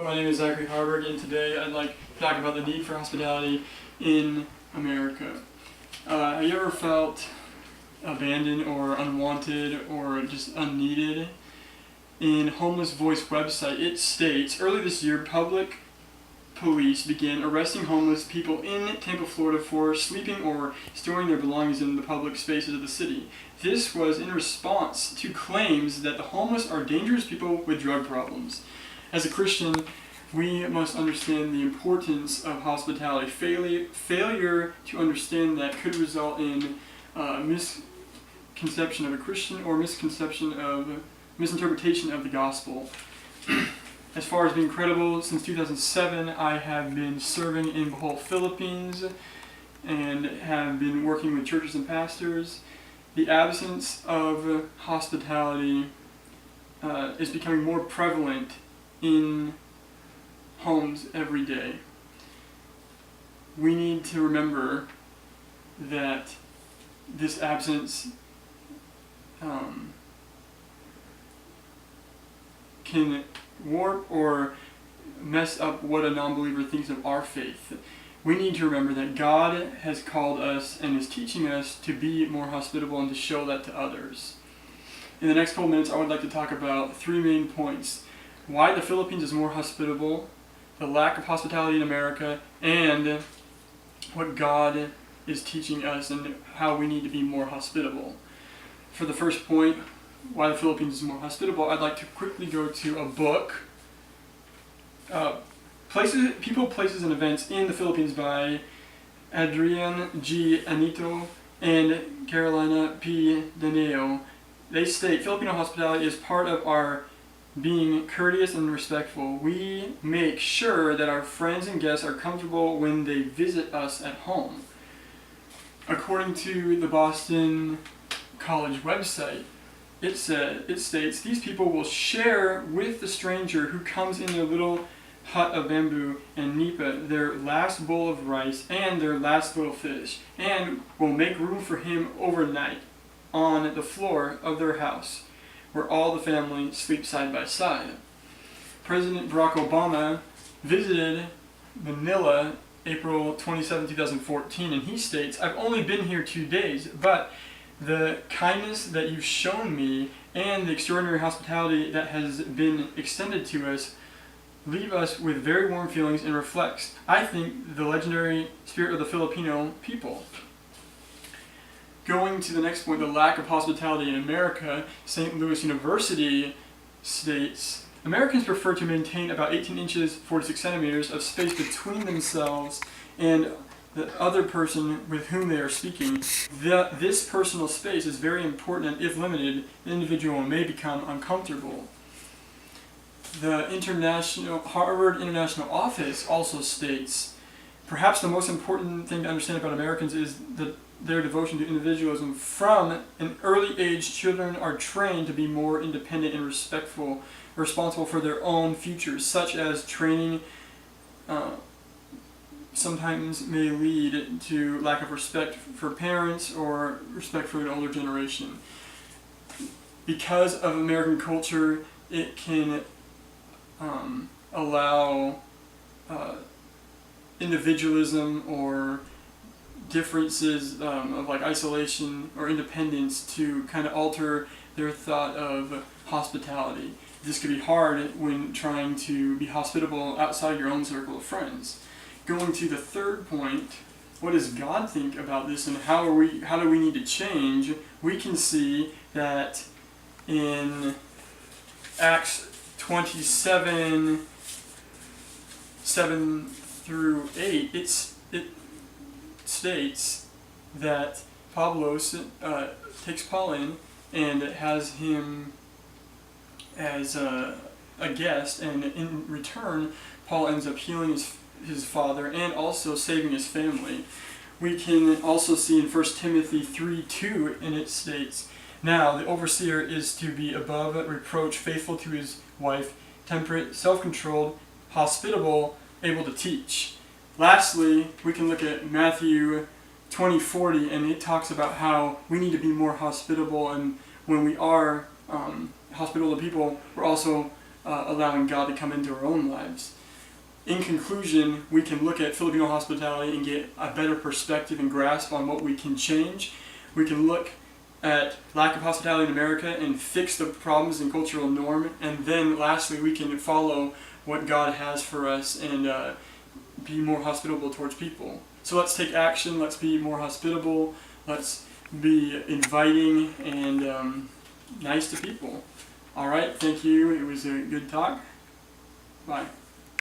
My name is Zachary Harburg, and today I'd like to talk about the need for hospitality in America. Have you ever felt abandoned or unwanted or just unneeded? In Homeless Voice website, it states, early this year, public police began arresting homeless people in Tampa, Florida for sleeping or storing their belongings in the public spaces of the city. This was in response to claims that the homeless are dangerous people with drug problems. As a Christian, we must understand the importance of hospitality. Failure to understand that could result in misconception of a Christian or misinterpretation of the gospel. As far as being credible, since 2007, I have been serving in Bohol, Philippines, and have been working with churches and pastors. The absence of hospitality is becoming more prevalent in homes every day. We need to remember that this absence can warp or mess up what a non-believer thinks of our faith. We need to remember that God has called us and is teaching us to be more hospitable and to show that to others. In the next couple minutes, I would like to talk about three main points: why the Philippines is more hospitable, the lack of hospitality in America, and what God is teaching us and how we need to be more hospitable. For the first point, why the Philippines is more hospitable, I'd like to quickly go to a book, People, Places, and Events in the Philippines by Adrian G. Anito and Carolina P. Daneo. They state, Filipino hospitality is part of our being courteous and respectful. We make sure that our friends and guests are comfortable when they visit us at home. According to the Boston College website, it states, these people will share with the stranger who comes in their little hut of bamboo and nipa their last bowl of rice and their last little fish, and will make room for him overnight on the floor of their house, where all the family sleep side by side. President Barack Obama visited Manila April 27, 2014, and he states, I've only been here 2 days, but the kindness that you've shown me and the extraordinary hospitality that has been extended to us leave us with very warm feelings and reflects, I think, the legendary spirit of the Filipino people. Going to the next point, the lack of hospitality in America, St. Louis University states, Americans prefer to maintain about 18 inches, 46 centimeters of space between themselves and the other person with whom they are speaking. This personal space is very important, and if limited, the individual may become uncomfortable. The Harvard International Office also states, perhaps the most important thing to understand about Americans is their devotion to individualism. From an early age, children are trained to be more independent and responsible for their own futures, such as training sometimes may lead to lack of respect for parents or respect for an older generation. Because of American culture, it can allow individualism or differences of like isolation or independence to kind of alter their thought of hospitality. This could be hard when trying to be hospitable outside your own circle of friends. Going to the third point, what does God think about this and how do we need to change? We can see that in Acts 27, 7 through 8, it states that Pablos takes Paul in and has him as a guest, and in return, Paul ends up healing his father and also saving his family. We can also see in 1 Timothy 3:2, and it states, now the overseer is to be above reproach, faithful to his wife, temperate, self-controlled, hospitable, able to teach. Lastly, we can look at Matthew 20:40, and it talks about how we need to be more hospitable, and when we are hospitable to people, we're also allowing God to come into our own lives. In conclusion, we can look at Filipino hospitality and get a better perspective and grasp on what we can change. We can look at lack of hospitality in America and fix the problems in cultural norm. And then lastly, we can follow what God has for us and be more hospitable towards people. So let's take action. Let's be more hospitable. Let's be inviting and nice to people. All right, thank you. It was a good talk. Bye.